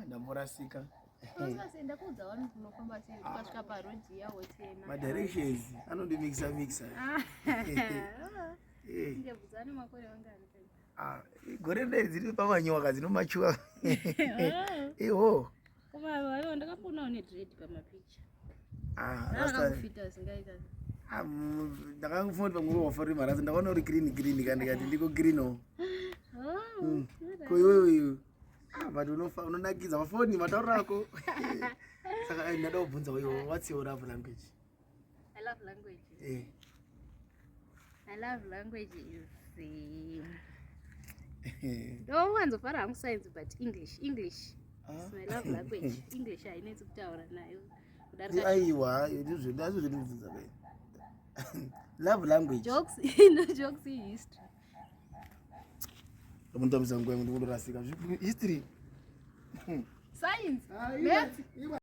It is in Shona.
ndamborasika. Senda kuudza vanhu kunofamba sei ukasvika parodhi yawo tena. Madirections anondimixa mixa. Ndebvuzane makore wangani kai? Gore ndedziri pamanyoka dzinomachuwa. Iho. Koma ndakaponawo nedread pamapicha. Ndakafita singaita. Ndakangofunda pamwe wafari marasa ndakaona uri green kandi kati ndiko green. Koyo. But unonakidza mafoni matauro ako. Saka ndada kubvunza wewe, what's your love language? I love language. I love language is no one's for science but English. So I love language. English I need to kutaura nayo. Aiwa, ndizvo ndibvunza wewe. Love language. Jokes history. Umuntu amzangu ndikundorasika. History. Science. Math.